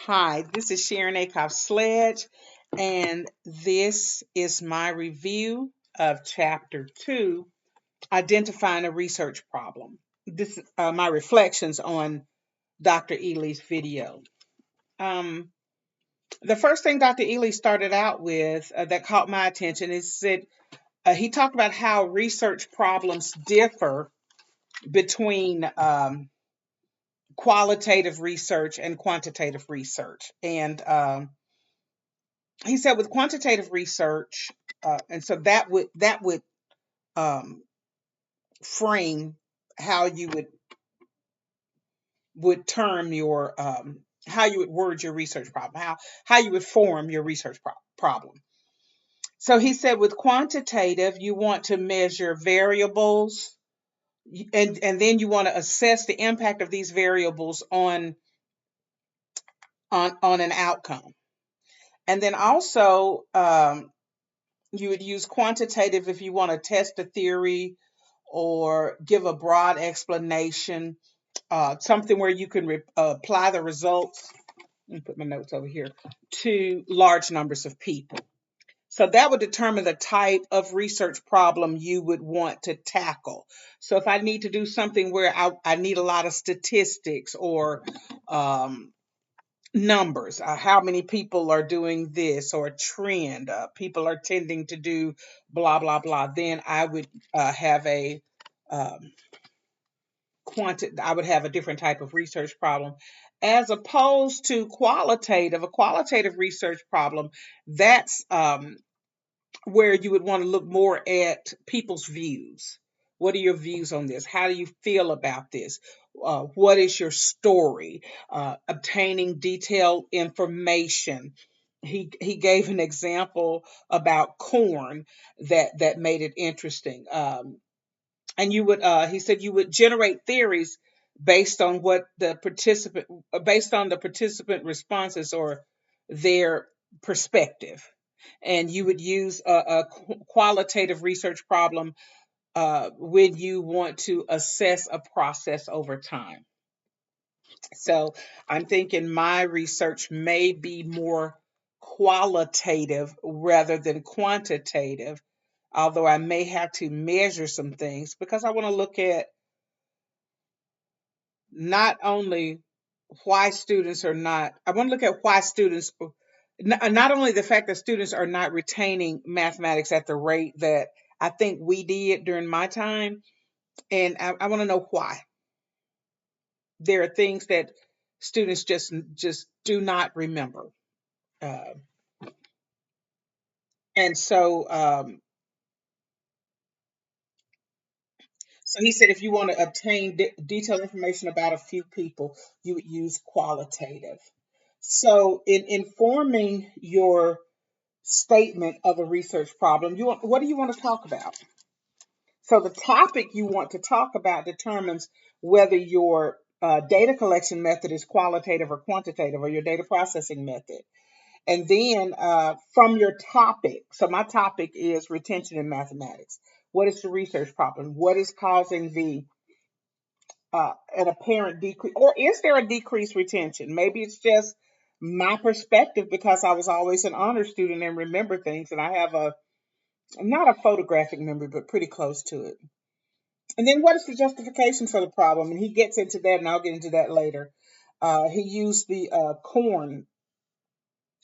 Hi, this is Sharon Acoff-Sledge, and this is my review of Chapter 2, Identifying a Research Problem. This is my reflections on Dr. Ely's video. Um, the first thing Dr. Ely started out with that caught my attention is that he talked about how research problems differ between qualitative research and quantitative research. And he said with quantitative research, and so that would um, frame how you would term your how you would word your research problem, how you would form your research problem. So he said with quantitative, you want to measure variables, and then you want to assess the impact of these variables on an outcome. And then also you would use quantitative if you want to test a theory or give a broad explanation, something where you can apply the results. Let me put my notes over here to large numbers of people. So that would determine the type of research problem you would want to tackle. So if I need to do something where I need a lot of statistics or numbers, how many people are doing this, or a trend, people are tending to do blah blah blah, then I would have a um, I would have a different type of research problem, as opposed to qualitative. A qualitative research problem, that's where you would want to look more at people's views. What are your views on this? How do you feel about this? What is your story? Obtaining detailed information. He gave an example about corn that made it interesting. And you would he said you would generate theories based on what the participant based on the participant responses or their perspective, and you would use a qualitative research problem when you want to assess a process over time. So I'm thinking my research may be more qualitative rather than quantitative, although I may have to measure some things because I want to look at not only why students are not, I want to look at why students, not only the fact that students are not retaining mathematics at the rate that I think we did during my time, and I want to know why. There are things that students just do not remember. Uh, and so he said if you want to obtain detailed information about a few people, you would use qualitative. So in informing your statement of a research problem, what do you want to talk about? So the topic you want to talk about determines whether your data collection method is qualitative or quantitative, or your data processing method. And then from your topic, so my topic is retention in mathematics. What is the research problem? What is causing the an apparent decrease, or is there a decreased retention? Maybe it's just my perspective because I was always an honor student and remember things, and I have a not a photographic memory, but pretty close to it. And then what is the justification for the problem? And he gets into that, and I'll get into that later. He used the corn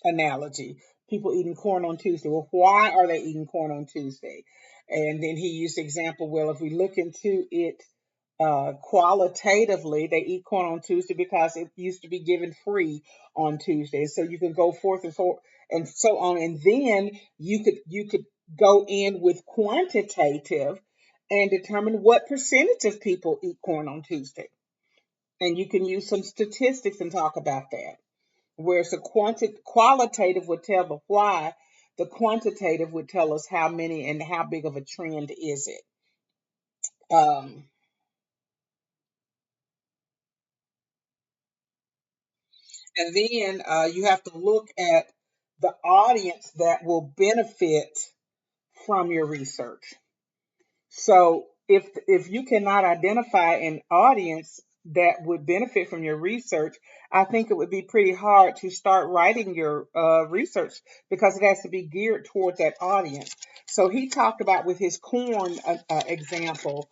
analogy. People eating corn on Tuesday. Well, why are they eating corn on Tuesday? And then he used the example, well, if we look into it qualitatively, they eat corn on Tuesday because it used to be given free on Tuesdays. So you can go forth and so on. And then you could go in with quantitative and determine what percentage of people eat corn on Tuesday. And you can use some statistics and talk about that. Whereas the qualitative would tell the why, the quantitative would tell us how many and how big of a trend is it. Um, and then you have to look at the audience that will benefit from your research. So if you cannot identify an audience, that would benefit from your research, I think it would be pretty hard to start writing your research because it has to be geared toward that audience. So he talked about with his corn example,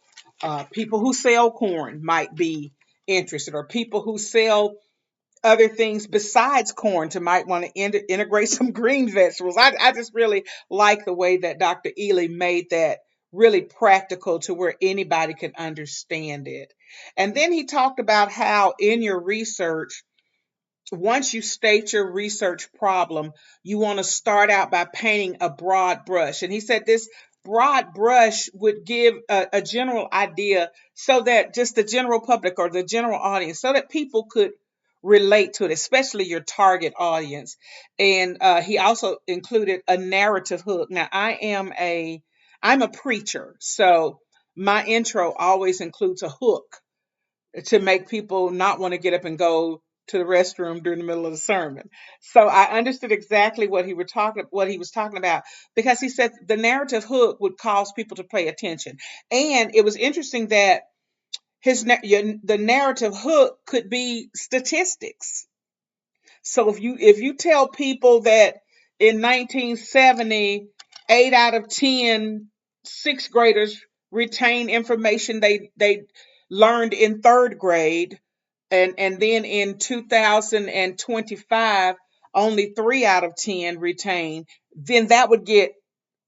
people who sell corn might be interested, or people who sell other things besides corn to might want to integrate some green vegetables. I just really like the way that Dr. Ely made that really practical to where anybody can understand it. And then he talked about how in your research, once you state your research problem, you want to start out by painting a broad brush. And he said this broad brush would give a general idea so that just the general public or the general audience, so that people could relate to it, especially your target audience. And he also included a narrative hook. Now, I'm a preacher, so my intro always includes a hook to make people not want to get up and go to the restroom during the middle of the sermon. So I understood exactly what he was talking about, because he said the narrative hook would cause people to pay attention. And it was interesting that the narrative hook could be statistics. So if you tell people that in 1970, 8 out of 10 sixth graders retain information they learned in third grade, and then in 2025 only 3 out of 10 retain, then that would get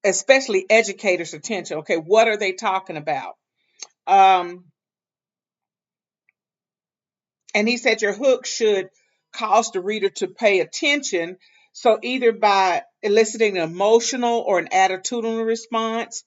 especially educators' attention. Okay, what are they talking about? Um, And he said your hook should cause the reader to pay attention. So either by eliciting an emotional or an attitudinal response,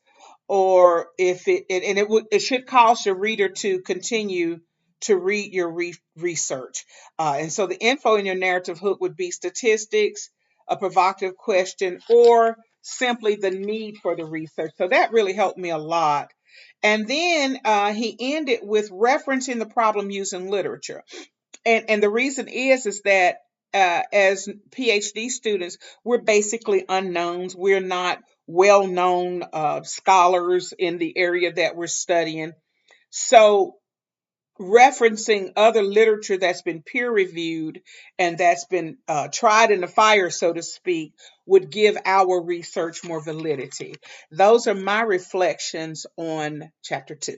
or if it should cause your reader to continue to read your research. And so the info in your narrative hook would be statistics, a provocative question, or simply the need for the research. So that really helped me a lot. And then he ended with referencing the problem using literature. And the reason is that as PhD students, we're basically unknowns. We're not well known scholars in the area that we're studying. So referencing other literature that's been peer reviewed and that's been tried in the fire, so to speak, would give our research more validity. Those are my reflections on chapter 2.